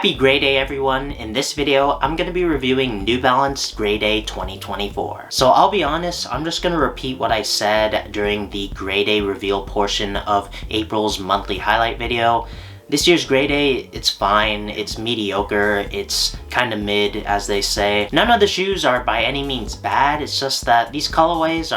Happy Gray Day everyone! In this video, I'm going to be reviewing New Balance Gray Day 2024. So I'll be honest, I'm just going to repeat what I said during the Gray Day reveal portion of April's monthly highlight video. This year's Gray Day, it's fine, it's mediocre, it's kind of mid, as they say. None of the shoes are by any means bad, it's just that these colorways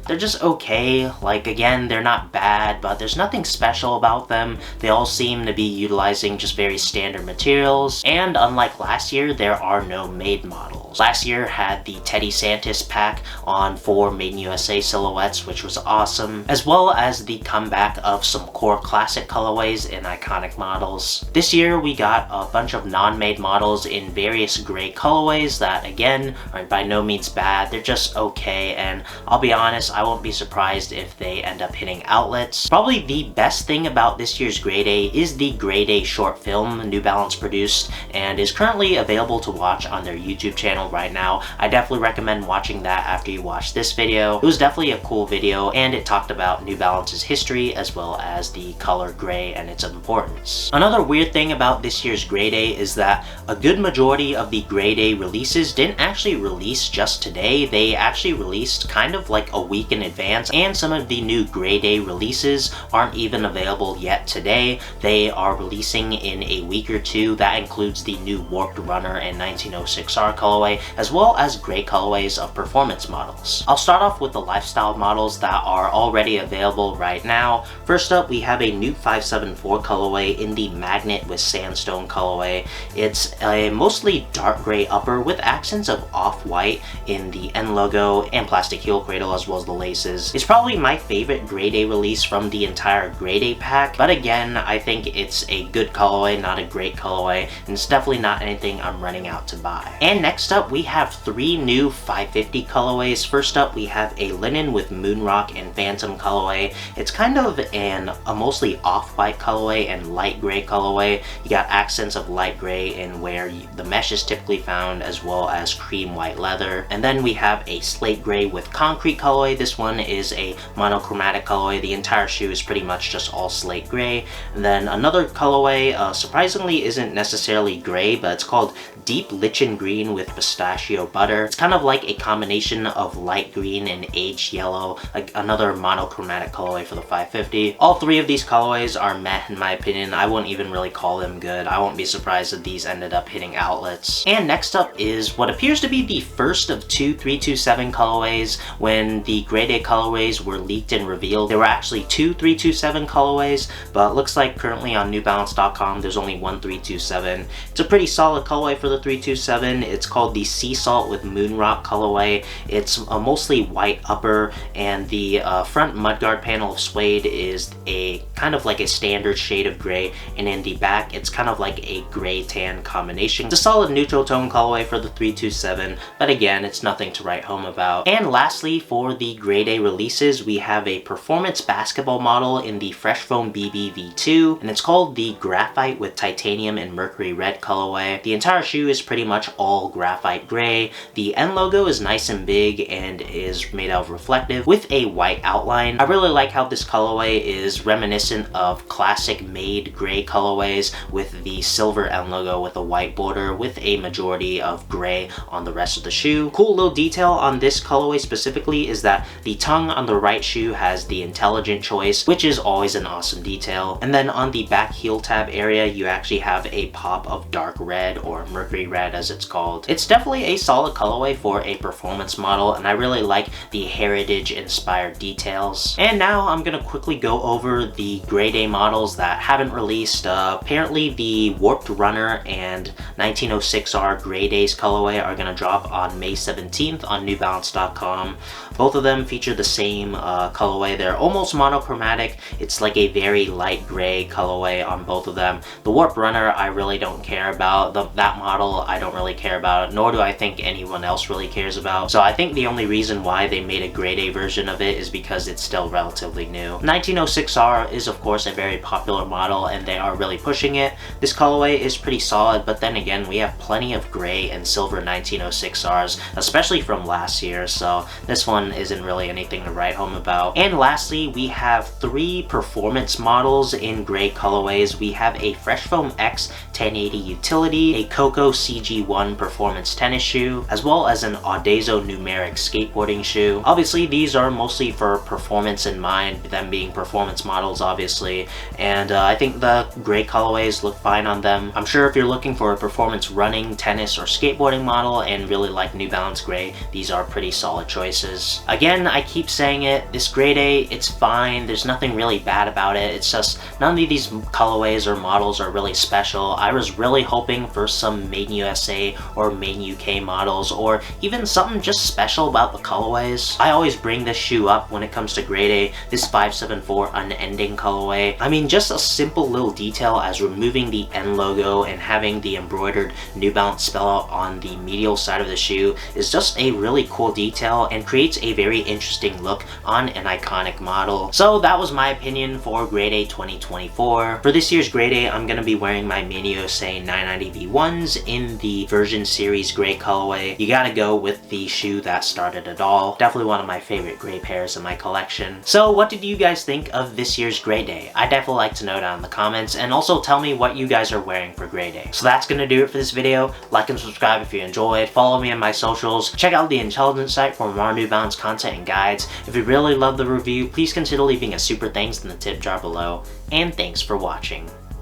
they're just okay. Like, again, they're not bad, but there's nothing special about them. They all seem to be utilizing just very standard materials, and unlike last year, there are no made models. Last year had the Teddy Santis pack on 4 Made in USA silhouettes, which was awesome, as well as the comeback of some core classic colorways in iconic models. This year we got a bunch of non-made models in various gray colorways that, again, are by no means bad. They're just okay, and I'll be honest, I won't be surprised if they end up hitting outlets. Probably the best thing about this year's Gray Day is the Gray Day short film New Balance produced and is currently available to watch on their YouTube channel right now. I definitely recommend watching that after you watch this video. It was definitely a cool video, and it talked about New Balance's history as well as the color gray and its importance. Another weird thing about this year's Gray Day is that a good majority of the Gray Day releases didn't actually release just today. They actually released kind of like a week in advance, and some of the new Gray Day releases aren't even available yet today. They are releasing in a week or two. That includes the new Warped Runner and 1906R colorway, as well as gray colorways of performance models. I'll start off with the lifestyle models that are already available right now. First up, we have a new 574 colorway in the Magnet with Sandstone colorway. It's a mostly dark gray upper with accents of off-white in the end logo and plastic heel cradle, as well as the laces. It's probably my favorite Gray Day release from the entire Gray Day pack, but again, I think it's a good colorway, not a great colorway, and it's definitely not anything I'm running out to buy. And next up, we have 3 new 550 colorways. First up, we have a linen with Moonrock and Phantom colorway. It's kind of a mostly off-white colorway and light gray colorway. You got accents of light gray in where the mesh is typically found, as well as cream white leather. And then we have a slate gray with concrete colorway. This one is a monochromatic colorway. The entire shoe is pretty much just all slate gray. And then another colorway, surprisingly isn't necessarily gray, but it's called Deep Lichen Green with Pistachio Butter. It's kind of like a combination of light green and aged yellow, like another monochromatic colorway for the 550. All 3 of these colorways are meh in my opinion. I wouldn't even really call them good. I won't be surprised if these ended up hitting outlets. And next up is what appears to be the first of 2 327 colorways. When the Gray Day colorways were leaked and revealed, there were actually 2 327 colorways, but looks like currently on NewBalance.com there's only 1 327. It's a pretty solid colorway for the 327. It's called the Sea Salt with Moonrock colorway. It's a mostly white upper, and the front mudguard panel of suede is a kind of like a standard shade of gray, and in the back it's kind of like a gray tan combination. It's a solid neutral tone colorway for the 327, but again, it's nothing to write home about. And lastly, for the Gray Day releases, we have a performance basketball model in the Fresh Foam BB V2, and it's called the Graphite with Titanium and Mercury Red colorway. The entire shoe is pretty much all graphite gray. The end logo is nice and big and is made out of reflective with a white outline. I really like how this colorway is reminiscent of classic made gray colorways with the silver end logo with a white border with a majority of gray on the rest of the shoe. Cool little detail on this colorway specifically is that the tongue on the right shoe has the intelligent choice, which is always an awesome detail. And then on the back heel tab area, you actually have a pop of dark red, or mercury red as it's called. It's definitely a solid colorway for a performance model, and I really like the heritage inspired details. And now I'm gonna quickly go over the Gray Day models that haven't released. Apparently the Warped Runner and 1906R Gray Days colorway are gonna drop on May 17th on NewBalance.com. Both of them feature the same colorway. They're almost monochromatic. It's like a very light gray colorway on both of them. The Warped Runner I really don't care about. That model I don't really care about, nor nor do I think anyone else really cares about. So I think the only reason why they made a grade A version of it is because it's still relatively new. 1906R is of course a very popular model and they are really pushing it. This colorway is pretty solid, but then again, we have plenty of gray and silver 1906Rs, especially from last year, so this one isn't really anything to write home about. And lastly, we have 3 performance models in gray colorways. We have a Fresh Foam X 1080 utility, a Coco CG1 performance tennis shoe, as well as an Audazo numeric skateboarding shoe. Obviously, these are mostly for performance in mind, them being performance models obviously, and I think the gray colorways look fine on them. I'm sure if you're looking for a performance running, tennis, or skateboarding model and really like New Balance gray, these are pretty solid choices. Again, I keep saying it, this grade A, it's fine, there's nothing really bad about it, it's just none of these colorways or models are really special. I was really hoping for some Made in USA or Made in UK models, or even something just special about the colorways. I always bring this shoe up when it comes to grade A, this 574 Unending colorway. I mean, just a simple little detail as removing the N logo and having the embroidered New Balance spell out on the medial side of the shoe is just a really cool detail and creates a very interesting look on an iconic model. So that was my opinion for grade A 2024. For this year's grade A, I'm going to be wearing my Made in USA 990 V1s in the Version Series gray colorway. You gotta go with the shoe that started it all. Definitely one of my favorite gray pairs in my collection. So what did you guys think of this year's grade A? I'd definitely like to know down in the comments, and also tell me what you guys are wearing for grade A. So that's gonna do it for this video. Like and subscribe if you enjoyed. Follow me on my socials. Check out the Intelligence site for more New Balance content and guides. If you really love the review, please consider leaving a super thanks in the tip jar below. And thanks for watching.